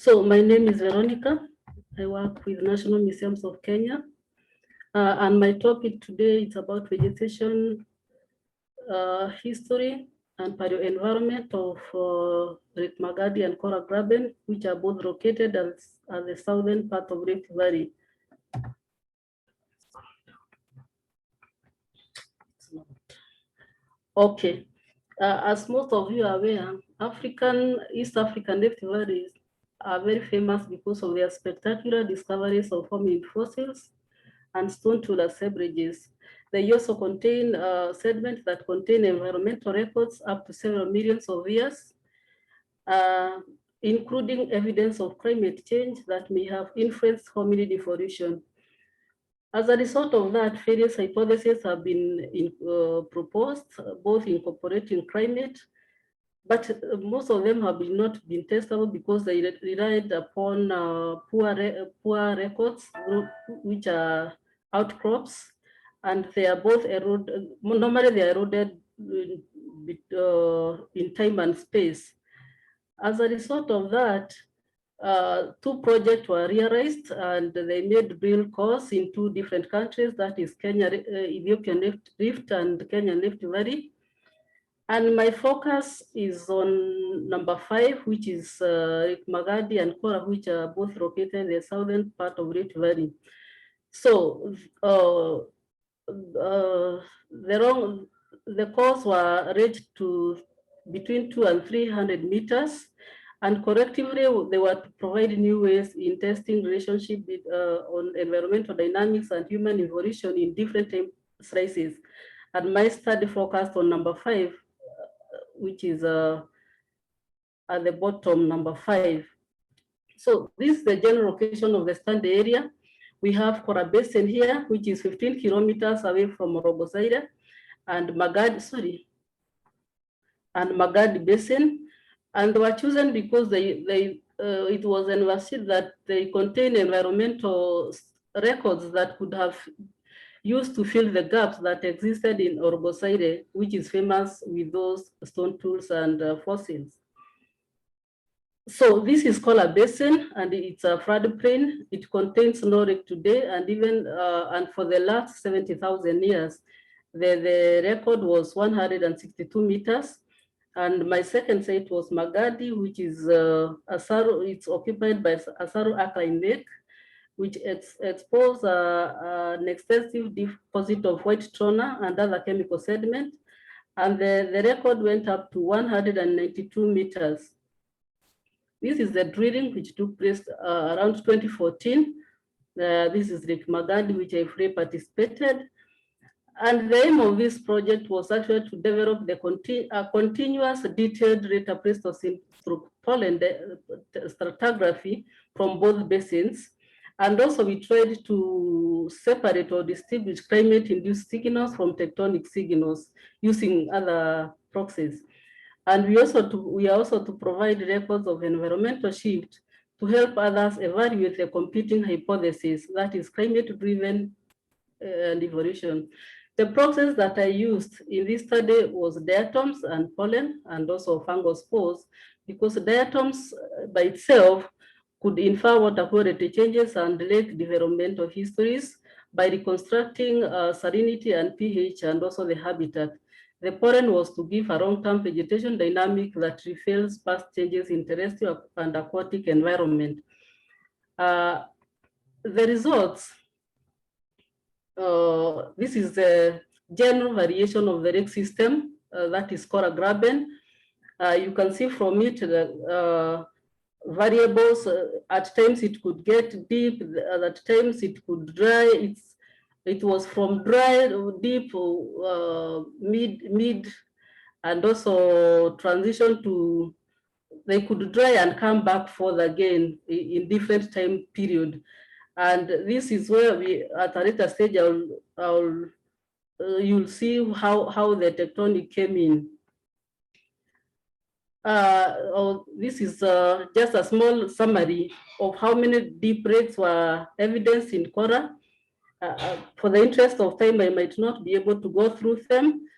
So my name is Veronica. I work with National Museums of Kenya. And my topic today is about vegetation history and paleoenvironment of Lake Magadi and Koora Graben, which are both located at the southern part of Rift Valley. Okay, as most of you are aware, East African Rift Valleys are very famous because of their spectacular discoveries of hominid fossils and stone tool assemblages. They also contain sediments that contain environmental records up to several millions of years, including evidence of climate change that may have influenced hominid evolution. As a result of that, various hypotheses have been proposed, both incorporating climate, but most of them have not been testable because they relied upon poor records, which are outcrops, and they are both eroded. Normally, they are eroded in time and space. As a result of that, two projects were realized, and they made real course in two different countries, that is Kenya, Ethiopian Rift and Kenyan Rift Valley. And my focus is on number 5, which is Lake Magadi and Koora, which are both located in the southern part of Rift Valley. So the cores were raised to between 200 and 300 meters. And collectively, they were to provide new ways in testing relationship with, on environmental dynamics and human evolution in different time slices. And my study focused on number 5, which is at the bottom, number 5. So this is the general location of the study area. We have Koora Basin here, which is 15 kilometers away from Robosaire, and Magadi Basin. And they were chosen because it was envisaged that they contain environmental records that could have used to fill the gaps that existed in Robosaire, which is famous with those stone tools and fossils. So this is Koora Basin, and it's a floodplain. It contains no lake today, and even and for the last 70,000 years, the record was 162 meters. And my second site was Magadi, which is it's occupied by Asaro Alkaline Lake, which exposed an extensive deposit of white trona and other chemical sediment. And the record went up to 192 meters. This is the drilling which took place around 2014. This is Lake Magadi, which I fully participated. And the aim of this project was actually to develop the continuous detailed data Pleistocene through pollen stratigraphy from both basins. And also we tried to separate or distinguish climate-induced signals from tectonic signals using other proxies. And we are also to provide records of environmental shift to help others evaluate the competing hypotheses, that is climate-driven and evolution. The process that I used in this study was diatoms and pollen, and also fungal spores, because diatoms by itself could infer water quality changes and lake developmental histories by reconstructing salinity and pH and also the habitat. The pollen was to give a long-term vegetation dynamic that reflects past changes in terrestrial and aquatic environment. The results, this is the general variation of the lake system, that is Koora Graben. You can see from it that variables, at times it could get deep, at times it could dry. It was from dry, deep, mid, and also transition to, they could dry and come back further again in different time period. And this is where we, at a later stage, you'll see how the tectonic came in. This is just a small summary of how many deep breaks were evidenced in Koora. For the interest of time, I might not be able to go through them.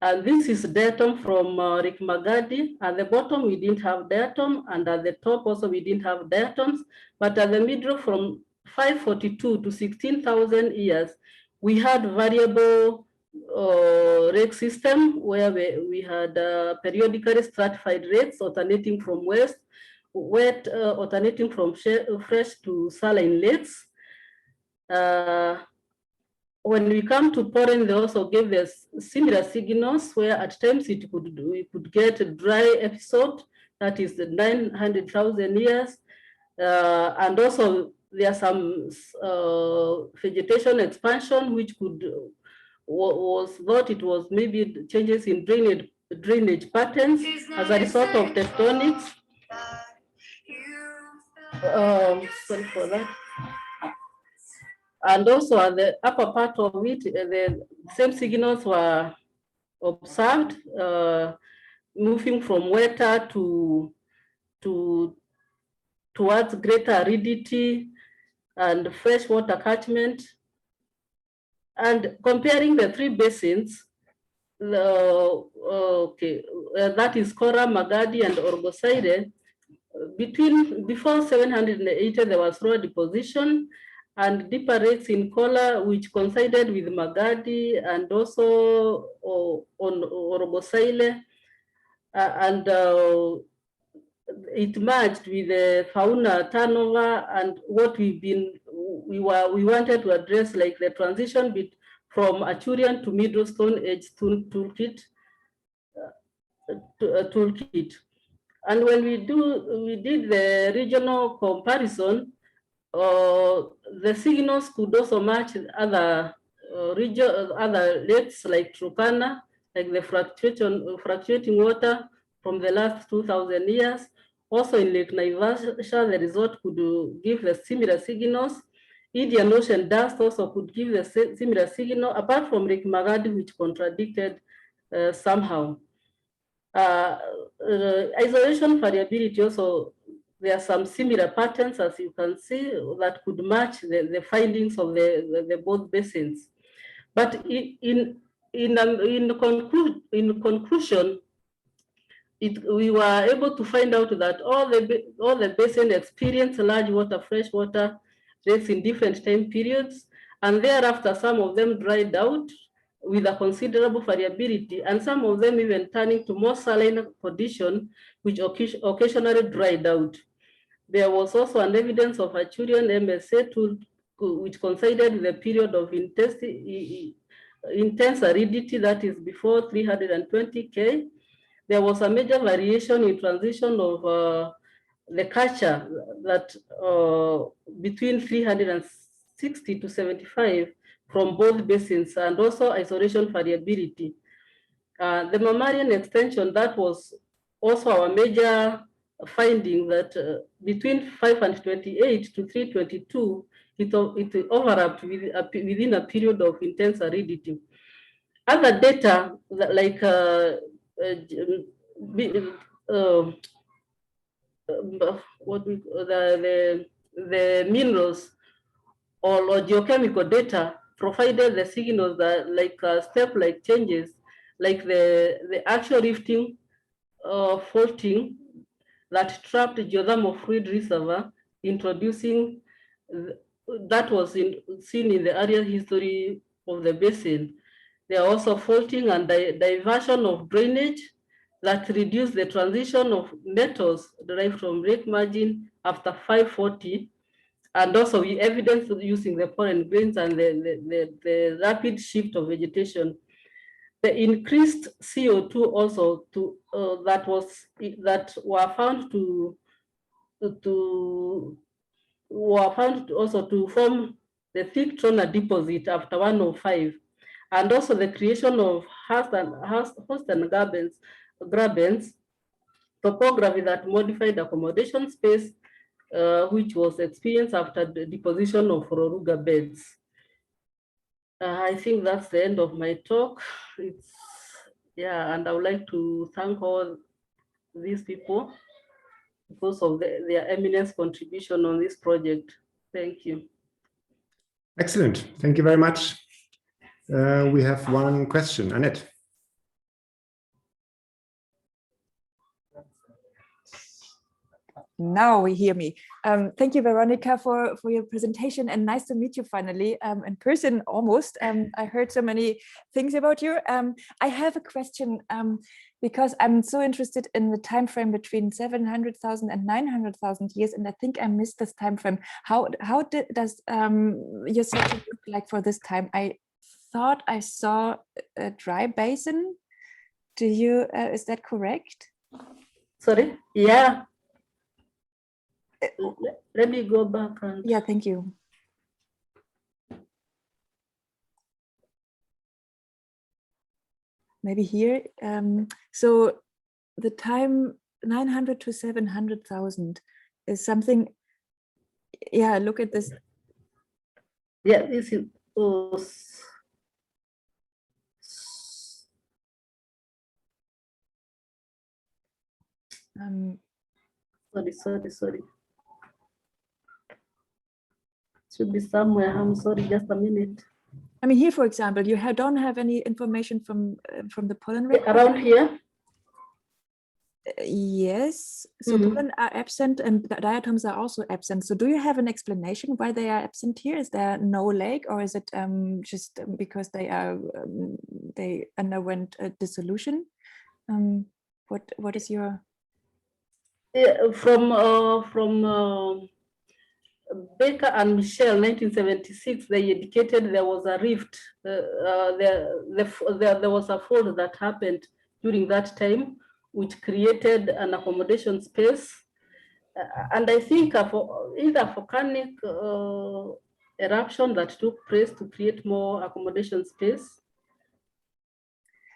And this is datum from Lake Magadi. At the bottom, we didn't have datum, and at the top also we didn't have datums. But at the middle, from 542 to 16,000 years, we had variable rate system where we had periodically stratified rates alternating from wet alternating from fresh to saline lakes. When we come to pouring, they also gave us similar signals where at times we could get a dry episode, that is the 900,000 years. And also there are some vegetation expansion, which was thought it was maybe changes in drainage patterns as a result of tectonics. Sorry for that. And also at the upper part of it, the same signals were observed, moving from wetter towards greater aridity and freshwater catchment. And comparing the three basins, that is Koora, Magadi, and Orgosaire. Before 780, there was raw deposition and deeper rates in Koora, which coincided with Magadi and also on Orgosaire, and it merged with the fauna turnover and what we wanted to address, like the transition from Achurian to Middle Stone Age toolkit. And when we did the regional comparison, the signals could also match other other lakes like Turkana, like the fluctuating water from the last 2,000 years. Also in Lake Naivasha, the resort could give the similar signals. Indian Ocean dust also could give the similar signal, apart from Lake Magadi, which contradicted somehow. Isolation variability also, there are some similar patterns, as you can see, that could match the findings of the both basins. But in conclusion, we were able to find out that all the basins experience large water, freshwater rates in different time periods, and thereafter some of them dried out with a considerable variability, and some of them even turning to more saline condition, which occasionally dried out. There was also an evidence of Achurian MSA which coincided with the period of intense aridity, that is before 320K. There was a major variation in transition of the culture that between 360 to 75 from both basins, and also isolation variability. The mammalian extension, that was also our major finding, that between 528 to 322, it overlapped within a period of intense aridity. Other data, like the minerals or geochemical data provided the signals that, like step-like changes, like the actual rifting faulting that trapped geothermal fluid reservoir, introducing that was seen in the aerial history of the basin. There are also faulting and diversion of drainage that reduced the transition of metals derived from lake margin after 540. And also we evidence using the pollen grains and the rapid shift of vegetation. The increased CO2 also that were found also to form the thick trona deposit after 105, and also the creation of host and grabens, topography that modified accommodation space, which was experienced after the deposition of Roruga beds. I think that's the end of my talk. And I would like to thank all these people because of their eminent contribution on this project. Thank you. Excellent. Thank you very much. We have one question. Annette. Now we hear me. Thank you, Veronica, for your presentation, and nice to meet you finally in person almost. I heard so many things about you. I have a question because I'm so interested in the time frame between 700,000 and 900,000 years, and I think I missed this time frame. How does your section look like for this time? I thought I saw a dry basin. Do you? Is that correct? Sorry. Yeah. Let me go back and yeah, thank you. Maybe here. So the time 900 to 700,000 is something. Yeah, look at this. Yeah, this is sorry. Should be somewhere. I'm sorry, just a minute. I mean, here, for example, you don't have any information from the pollen record? Around here? Yes. So pollen are absent and the diatoms are also absent. So do you have an explanation why they are absent here? Is there no lake, or is it just because they underwent a dissolution? What is your? Yeah, from Baker and Michel, 1976, they indicated there was a rift. There was a fold that happened during that time, which created an accommodation space. And I think either volcanic eruption that took place to create more accommodation space.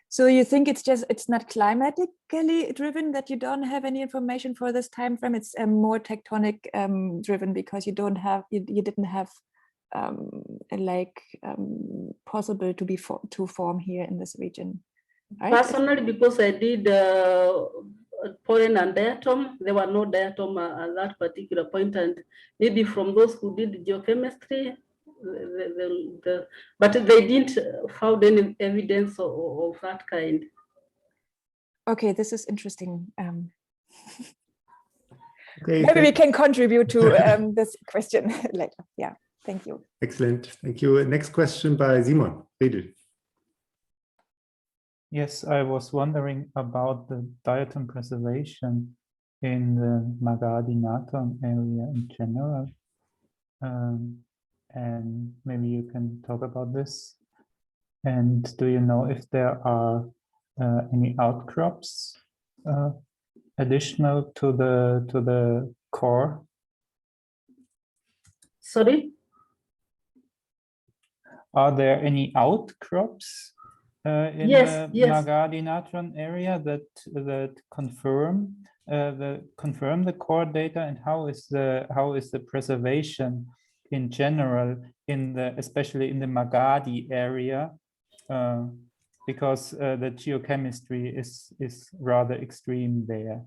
So you think it's not climatically driven that you don't have any information for this time frame? It's more tectonic driven because you didn't have a lake possible to form here in this region. Right? Personally, because I did pollen and diatom, there were no diatom at that particular point, and maybe from those who did geochemistry, but they didn't found any evidence of that kind. Okay, this is interesting. Okay, maybe we can contribute to this question later. Yeah, thank you. Excellent, thank you. Next question by Simon Riedel. Yes, I was wondering about the diatom preservation in the Magadi Naton area in general. And maybe you can talk about this. And do you know if there are any outcrops additional to the core? Sorry? Are there any outcrops in the Magadi Natron area that confirm the core data, and how is the preservation in general especially in the Magadi area, because the geochemistry is rather extreme there?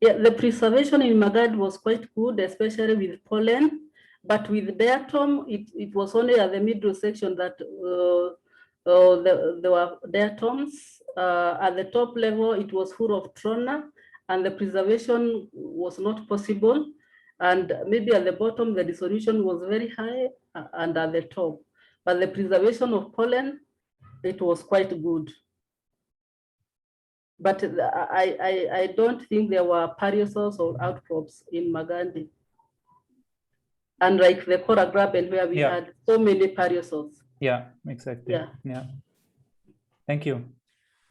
Yeah, the preservation in Magadi was quite good, especially with pollen, but with diatom, it was only at the middle section that there were diatoms. At the top level, it was full of trona, and the preservation was not possible. And maybe at the bottom, the dissolution was very high, and at the top. But the preservation of pollen, it was quite good. But I don't think there were pariosols or outcrops in Magadi. Unlike the Koora Graben, where we had so many pariosols. Yeah, exactly. Yeah. Thank you.